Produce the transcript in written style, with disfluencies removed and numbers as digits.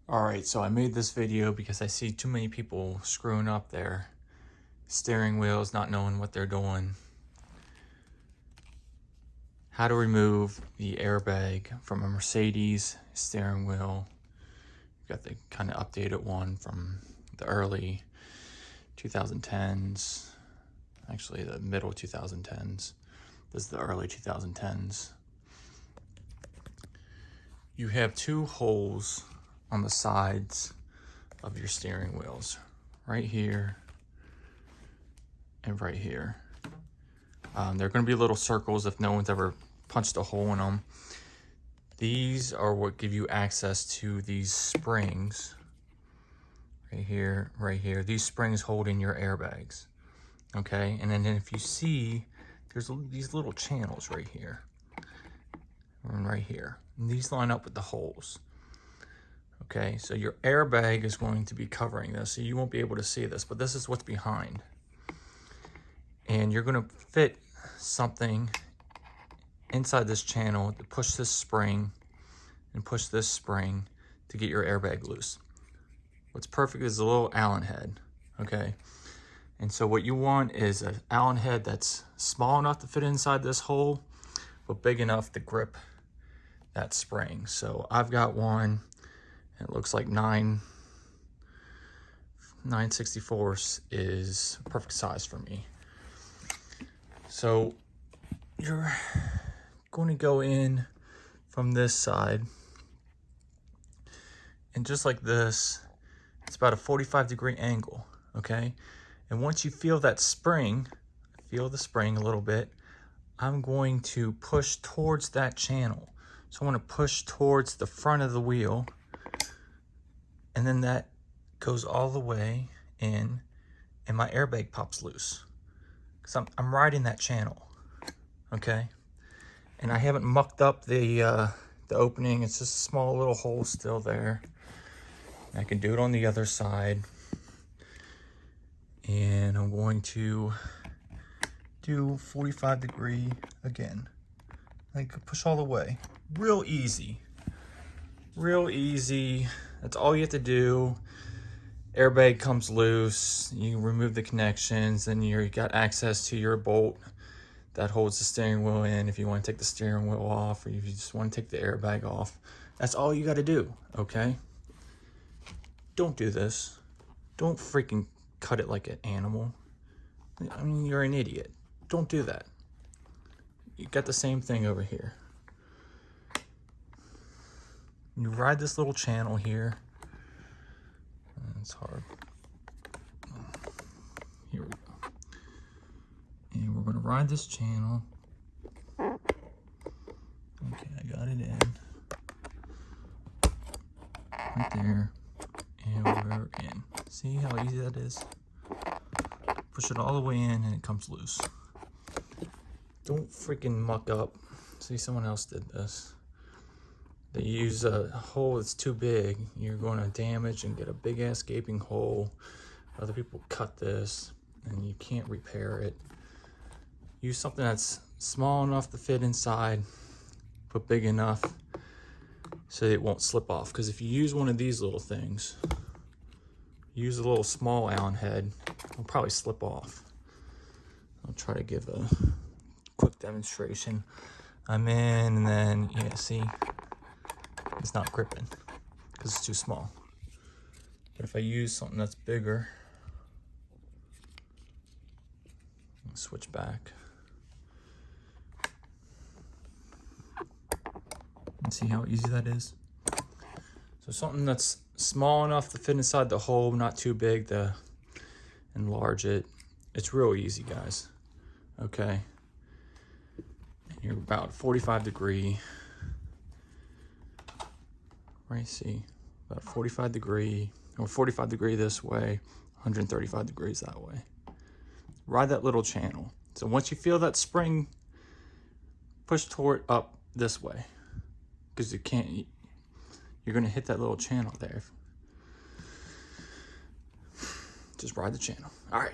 Alright, so I made this video because I see too many people screwing up their steering wheels, not knowing what they're doing. How to remove the airbag from a Mercedes steering wheel. Got the kind of updated one from the early 2010s. Actually, the middle 2010s. This is the early 2010s. You have two holes on the sides of your steering wheels, right here and right here. They're going to be little circles if no one's ever punched a hole in them. These are what give you access to these springs right here, right here. These springs hold in your airbags, okay? And then if you see, there's these little channels right here and right here. And these line up with the holes. Okay, so your airbag is going to be covering this, so you won't be able to see this, but this is what's behind. And you're going to fit something inside this channel to push this spring and push this spring to get your airbag loose. What's perfect is a little Allen head, okay? And so what you want is an Allen head that's small enough to fit inside this hole, but big enough to grip that spring. So I've got one. It looks like 9/64 is perfect size for me. So you're going to go in from this side, and just like this, it's about a 45-degree angle, okay? And once you feel that spring, feel the spring a little bit, I'm going to push towards that channel. So I want to push towards the front of the wheel, and then that goes all the way in, and my airbag pops loose. Because I'm riding that channel, okay? And I haven't mucked up the opening. It's just a small little hole still there. And I can do it on the other side. And I'm going to do 45-degree again. I can push all the way. Real easy. Real easy. That's all you have to do. Airbag comes loose. You remove the connections, and you got access to your bolt that holds the steering wheel in if you want to take the steering wheel off, or if you just want to take the airbag off. That's all you got to do, okay? Don't do this. Don't freaking cut it like an animal. I mean, you're an idiot. Don't do that. You got the same thing over here. You ride this little channel here. It's hard. Here we go. And we're going to ride this channel. Okay, I got it in. Right there. And we're in. See how easy that is? Push it all the way in and it comes loose. Don't freaking muck up. See, someone else did this. They use a hole that's too big. You're going to damage and get a big ass gaping hole. Other people cut this and you can't repair it. Use something that's small enough to fit inside, but big enough so it won't slip off. Because if you use one of these little things, use a little small Allen head, it'll probably slip off. I'll try to give a quick demonstration. I'm in, and then, yeah, see? It's not gripping because it's too small. But if I use something that's bigger, I'll switch back. And see how easy that is? So something that's small enough to fit inside the hole, not too big to enlarge it. It's real easy, guys. Okay. And you're about 45-degree. Right, see, about 45-degree, or 45-degree this way, 135 degrees that way. Ride that little channel. So once you feel that spring, push toward up this way, because you can't. You're gonna hit that little channel there. Just ride the channel. All right.